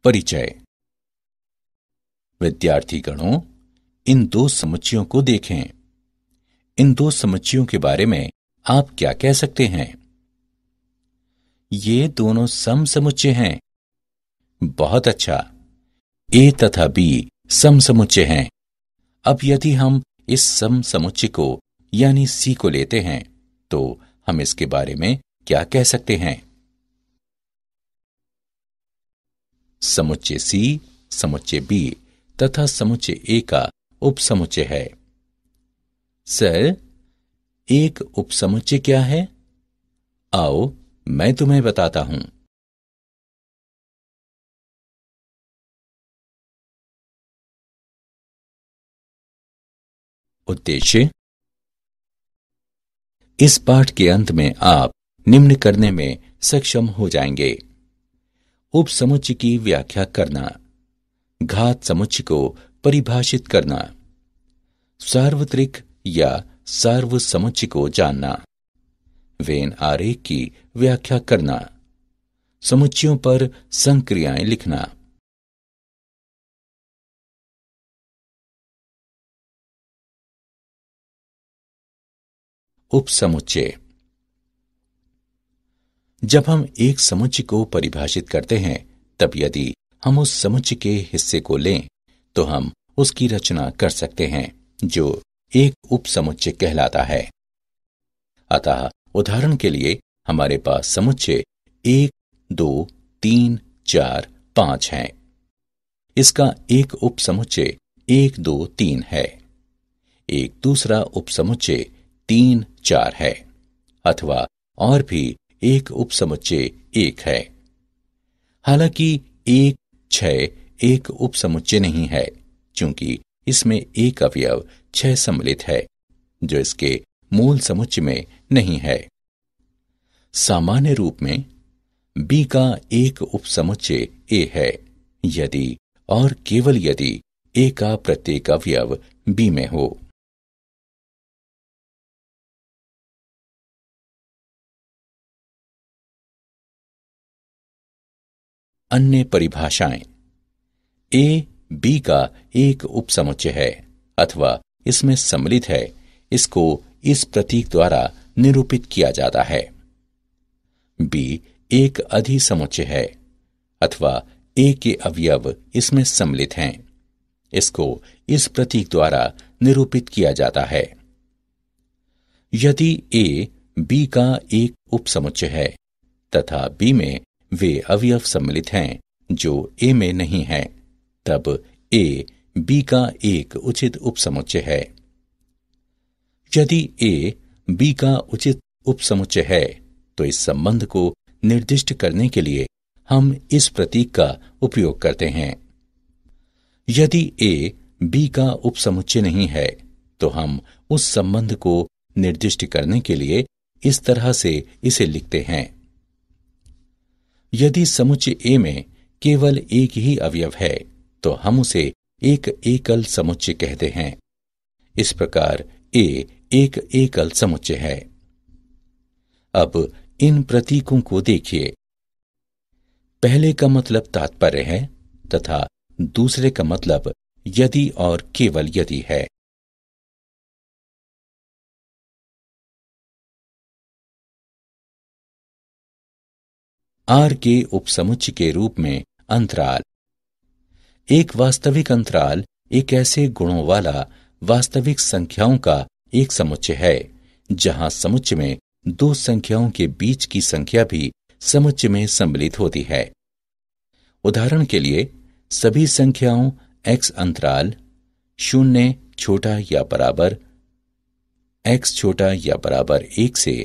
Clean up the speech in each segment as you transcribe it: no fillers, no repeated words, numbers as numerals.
परिचय। विद्यार्थीगणों, इन दो समुच्चयों को देखें। इन दो समुच्चयों के बारे में आप क्या कह सकते हैं? ये दोनों समसमुच्चय हैं। बहुत अच्छा। ए तथा बी समसमुच्चय हैं। अब यदि हम इस समसमुच्चय को यानी सी को लेते हैं तो हम इसके बारे में क्या कह सकते हैं? समुच्चय सी, समुच्चय बी तथा समुच्चय ए का उपसमुच्चय है। सर, एक उपसमुच्चय क्या है? आओ मैं तुम्हें बताता हूं। उद्देश्य। इस पाठ के अंत में आप निम्न करने में सक्षम हो जाएंगे। उपसमुच्चय की व्याख्या करना, घात समुच्चय को परिभाषित करना, सार्वत्रिक या सार्वसमुच्चय को जानना, वेन आरेख की व्याख्या करना, समुच्चयों पर संक्रियाएं लिखना। उपसमुच्चय। जब हम एक समुच्चय को परिभाषित करते हैं तब यदि हम उस समुच्चय के हिस्से को लें तो हम उसकी रचना कर सकते हैं जो एक उपसमुच्चय कहलाता है। अतः उदाहरण के लिए हमारे पास समुच्चय 1, 2, 3, 4, 5 हैं। इसका एक उपसमुच्चय 1, 2, 3 है। एक दूसरा उपसमुच्चय 3, 4 है, अथवा और भी एक उपसमुच्चय 1 है। हालांकि 1, 6 एक उपसमुच्चय नहीं है, क्योंकि इसमें एक अवयव 6 सम्मिलित है, जो इसके मूल समुच्चय में नहीं है। सामान्य रूप में बी का एक उपसमुच्चय ए है, यदि और केवल यदि ए का प्रत्येक अवयव बी में हो। अन्य परिभाषाएं। ए बी का एक उपसमुच्चय है अथवा इसमें सम्मिलित है, इसको इस प्रतीक द्वारा निरूपित किया जाता है। बी एक अधिसमुच्चय है अथवा ए के अवयव इसमें सम्मिलित हैं, इसको इस प्रतीक द्वारा निरूपित किया जाता है। यदि ए बी का एक उपसमुच्चय है तथा बी में वे अवयव सम्मिलित हैं जो ए में नहीं हैं, तब ए बी का एक उचित उपसमुच्चय है। यदि ए बी का उचित उपसमुच्चय है तो इस संबंध को निर्दिष्ट करने के लिए हम इस प्रतीक का उपयोग करते हैं। यदि ए बी का उपसमुच्चय नहीं है तो हम उस संबंध को निर्दिष्ट करने के लिए इस तरह से इसे लिखते हैं। यदि समुच्चय ए में केवल एक ही अवयव है तो हम उसे एक एकल समुच्चय कहते हैं। इस प्रकार ए एक एकल समुच्चय है। अब इन प्रतीकों को देखिए। पहले का मतलब तात्पर्य है तथा दूसरे का मतलब यदि और केवल यदि है। आर के उपसमुच्चय के रूप में अंतराल। एक वास्तविक अंतराल एक ऐसे गुणों वाला वास्तविक संख्याओं का एक समुच्चय है जहां समुच्चय में दो संख्याओं के बीच की संख्या भी समुच्चय में सम्मिलित होती है। उदाहरण के लिए सभी संख्याओं x अंतराल 0 छोटा या बराबर x छोटा या बराबर 1 से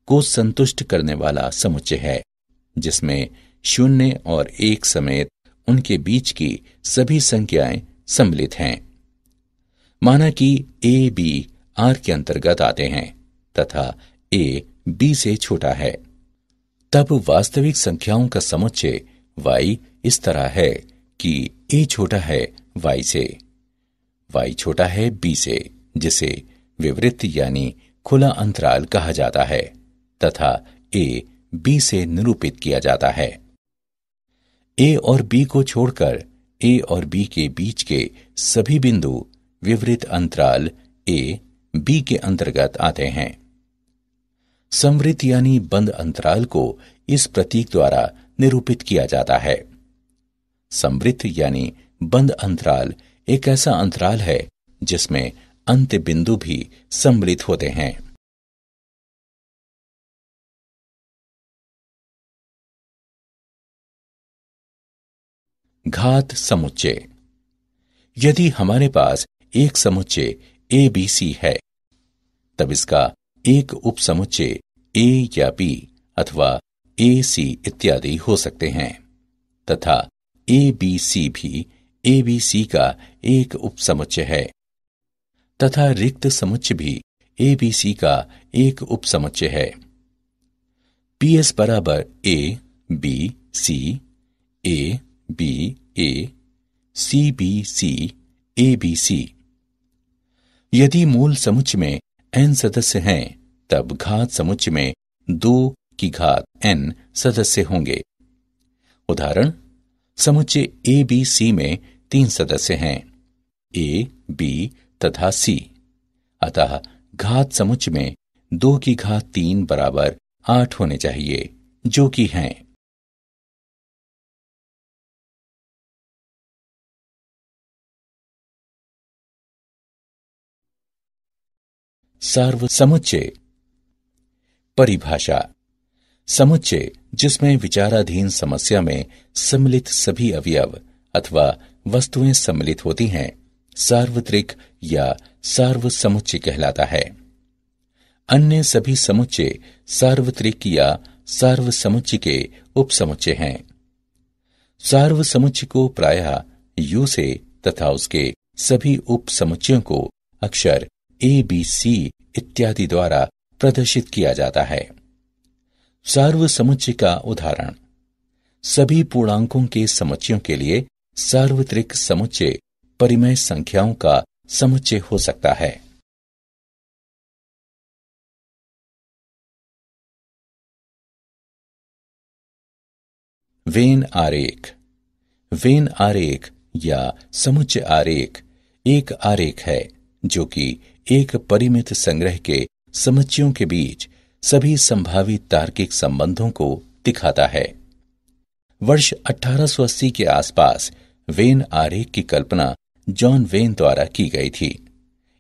को संतुष्ट करने वाला समुच्चय है, जिसमें 0 और 1 समेत उनके बीच की सभी संख्याएं सम्मिलित हैं। माना कि ए बी आर के अंतर्गत आते हैं तथा ए बी से छोटा है, तब वास्तविक संख्याओं का समुच्चय y इस तरह है कि a छोटा है y से, y छोटा है b से, जिसे विवृत यानी खुला अंतराल कहा जाता है, तथा a b से निरूपित किया जाता है। ए और बी को छोड़कर ए और बी के बीच के सभी बिंदु विवरित अंतराल ए बी के अंतर्गत आते हैं। समवृत्त यानी बंद अंतराल को इस प्रतीक द्वारा निरूपित किया जाता है। समवृत्त यानी बंद अंतराल एक ऐसा अंतराल है जिसमें अंत्य बिंदु भी सम्मिलित होते हैं। घात समुच्चय। यदि हमारे पास एक समुच्चय ए बी सी है, तब इसका एक उपसमुच्चय ए या बी अथवा ए सी इत्यादि हो सकते हैं तथा ए बी सी भी ए बी सी का एक उपसमुच्चय है तथा रिक्त समुच्चय भी ए बी सी का एक उपसमुच्चय है। पी एस बराबर A B C A B A C B C A B C. यदि मूल समुच्चय में n सदस्य हैं, तब घात समुच्चय में 2 की घात n सदस्य होंगे। उदाहरण, समुच्चय ए बी सी में 3 सदस्य हैं, ए बी तथा सी, अतः घात समुच्चय में 2 की घात 3 बराबर 8 होने चाहिए, जो कि हैं। सार्व समुच्चय। परिभाषा। समुच्चय जिसमें विचाराधीन समस्या में सम्मिलित सभी अवयव अथवा वस्तुएं सम्मिलित होती हैं, सार्वत्रिक या सार्व समुच्चय कहलाता है। अन्य सभी समुच्चय सार्वत्रिक या सार्व समुच्चय के उपसमुच्चय हैं। सार्व समुच्चय को प्रायः यू से तथा उसके सभी उपसमुच्चयों को अक्षर ए बी सी इत्यादि द्वारा प्रदर्शित किया जाता है। सार्व समुच्चय का उदाहरण, सभी पूर्णांकों के समुच्चयों के लिए सार्वत्रिक समुच्चय परिमेय संख्याओं का समुच्चय हो सकता है। वेन आरेख। वेन आरेख या समुच्चय आरेख एक आरेख है जो कि एक परिमित संग्रह के समुच्चयों के बीच सभी संभावित तार्किक संबंधों को दिखाता है। वर्ष 1880 के आसपास वेन आरेख की कल्पना जॉन वेन द्वारा की गई थी।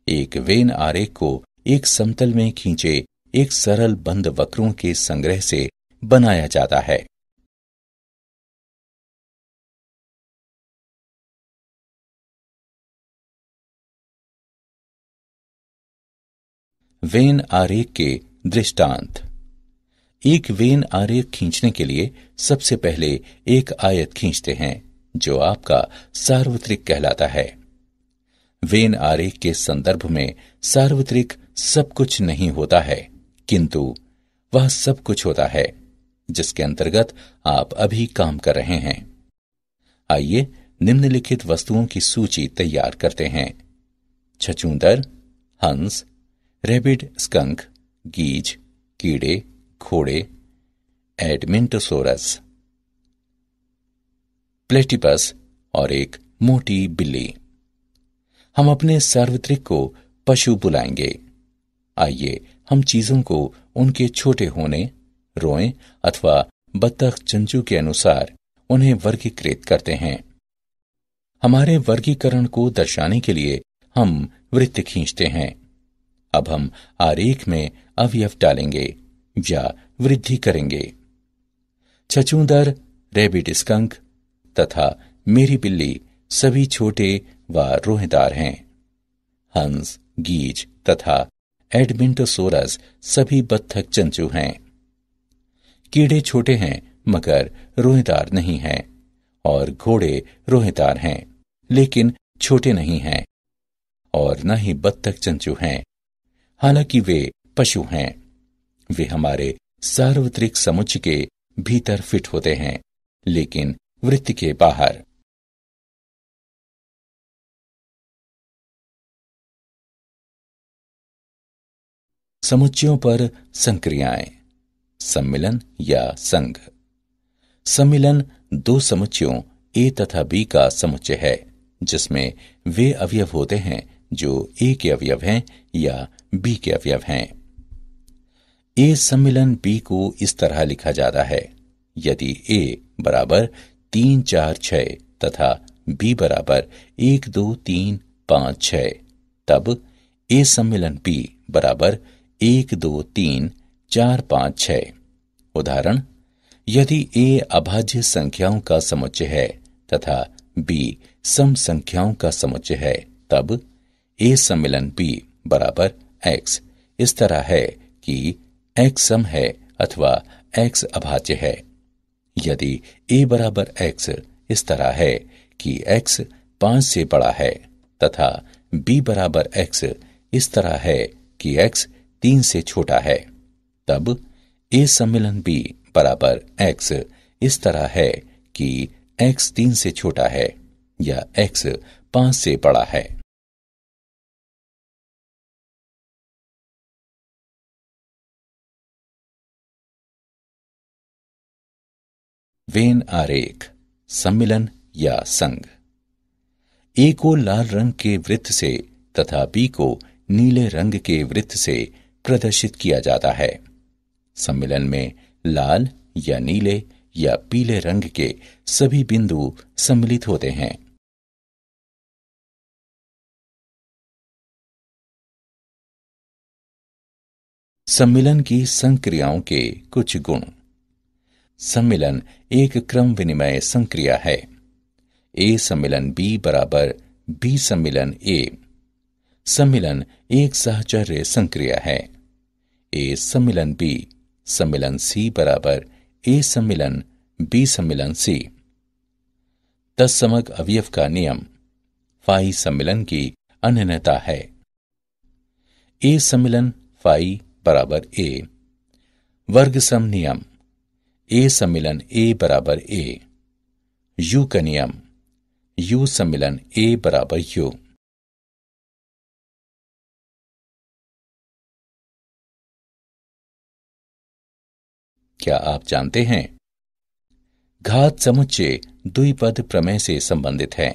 एक वेन आरेख को एक समतल में खींचे एक सरल बंद वक्रों के संग्रह से बनाया जाता है। वेन आरेख के दृष्टांत। एक वेन आरेख खींचने के लिए सबसे पहले एक आयत खींचते हैं जो आपका सार्वत्रिक कहलाता है। वेन आरेख के संदर्भ में सार्वत्रिक सब कुछ नहीं होता है, किंतु वह सब कुछ होता है जिसके अंतर्गत आप अभी काम कर रहे हैं। आइए निम्नलिखित वस्तुओं की सूची तैयार करते हैं। छछूंदर, हंस, रैबिड, स्कंक, गीज, कीड़े, घोड़े, एडमिंटोसोरस, प्लेटिपस और एक मोटी बिल्ली। हम अपने सार्वत्रिक को पशु बुलाएंगे। आइए हम चीजों को उनके छोटे होने, रोए अथवा बत्तख चंचू के अनुसार उन्हें वर्गीकृत करते हैं। हमारे वर्गीकरण को दर्शाने के लिए हम वृत्त खींचते हैं। अब हम आरेख में अवयव डालेंगे या वृद्धि करेंगे। छछूंदर, रैबिट, स्कंक तथा मेरी बिल्ली सभी छोटे व रोएदार हैं। हंस, गीज तथा एडमिंटोसोरस सभी बत्तख चंचू हैं। कीड़े छोटे हैं मगर रोएदार नहीं हैं और घोड़े रोएदार हैं लेकिन छोटे नहीं हैं और न ही बत्तख चंचू हैं। हालांकि वे पशु हैं। वे हमारे सार्वत्रिक समुच्चय के भीतर फिट होते हैं लेकिन वृत्त के बाहर। समुच्चयों पर संक्रियाएं। सम्मिलन या संघ। सम्मिलन दो समुच्चयों ए तथा बी का समुच्चय है, जिसमें वे अवयव होते हैं जो ए के अवयव हैं या बी के अवयव हैं। ए सम्मिलन बी को इस तरह लिखा जाता है: यदि ए बराबर 3 4 6 तथा बी बराबर 1 2 3 5 6, तब ए सम्मिलन बी बराबर 1 2 3 4 5 6। उदाहरण: यदि ए अभाज्य संख्याओं का समुच्चय है तथा बी सम संख्याओं का समुच्चय है, तब ए सम्मिलन बी बराबर x इस तरह है कि x सम है अथवा x अभाज्य है। यदि a बराबर x इस तरह है कि x 5 से बड़ा है तथा b बराबर x इस तरह है कि x 3 से छोटा है, तब a सम्मिलन b बराबर x इस तरह है कि x 3 से छोटा है या x 5 से बड़ा है। वेन आरेख, सम्मिलन या संघ। ए को लाल रंग के वृत्त से तथा बी को नीले रंग के वृत्त से प्रदर्शित किया जाता है। सम्मिलन में लाल या नीले या पीले रंग के सभी बिंदु सम्मिलित होते हैं। सम्मिलन की संक्रियाओं के कुछ गुण। सम्मिलन एक क्रम विनिमय संक्रिया है। ए सम्मिलन बी बराबर बी सम्मिलन ए। सम्मिलन एक सहचर्य संक्रिया है। ए सम्मिलन बी सम्मिलन सी बराबर ए सम्मिलन बी सम्मिलन सी। तत्समक अवयव का नियम फाई सम्मिलन की अनन्यता है। ए सम्मिलन फाई बराबर ए। वर्ग सम नियम ए सम्मिलन ए बराबर ए। यू का नियम यू सम्मिलन ए बराबर यू। क्या आप जानते हैं घात समुच्चय द्विपद प्रमेय से संबंधित है।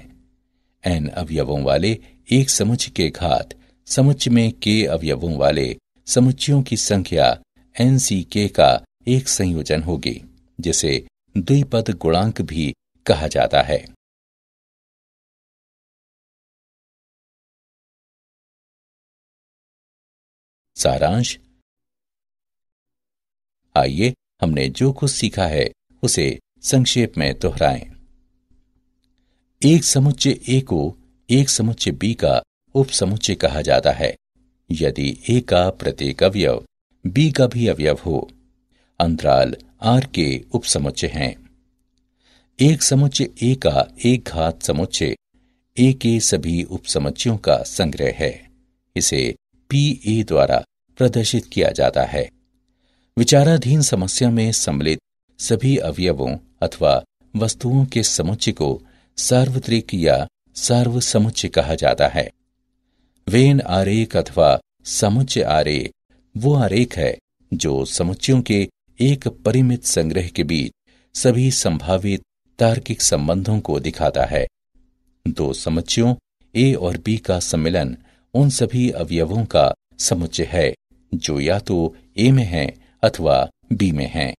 n अवयवों वाले एक समुच्चय के घात समुच्चय में k अवयवों वाले समुच्चयों की संख्या nck का एक संयोजन होगी, जिसे द्विपद गुणांक भी कहा जाता है। सारांश। आइए हमने जो कुछ सीखा है उसे संक्षेप में दोहराएं। एक समुच्चय ए को एक समुच्चय बी का उपसमुच्चय कहा जाता है यदि ए का प्रत्येक अवयव बी का भी अवयव हो। अंतराल R के उपसमुच्चय हैं। एक समुच्चय ए का एक घात समुच्चय ए के सभी उपसमुच्चयों का संग्रह है। इसे PA द्वारा प्रदर्शित किया जाता है। विचाराधीन समस्या में सम्मिलित सभी अवयवों अथवा वस्तुओं के समुच्चय को सार्वत्रिक या सार्वसमुच्चय कहा जाता है। वेन आरेख अथवा समुच्चय आरेख वो आरेख है जो समुच्चयों के एक परिमित संग्रह के बीच सभी संभावित तार्किक संबंधों को दिखाता है। दो समुच्चयों ए और बी का सम्मिलन उन सभी अवयवों का समुच्चय है जो या तो ए में हैं अथवा बी में हैं।